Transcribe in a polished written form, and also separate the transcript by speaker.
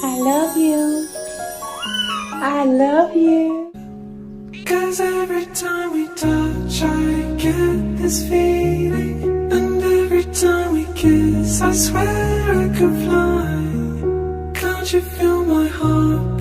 Speaker 1: I love you. I love you.
Speaker 2: 'Cause every time we touch I get this feeling, and every time we kiss I swear I could fly. Can't you feel my heart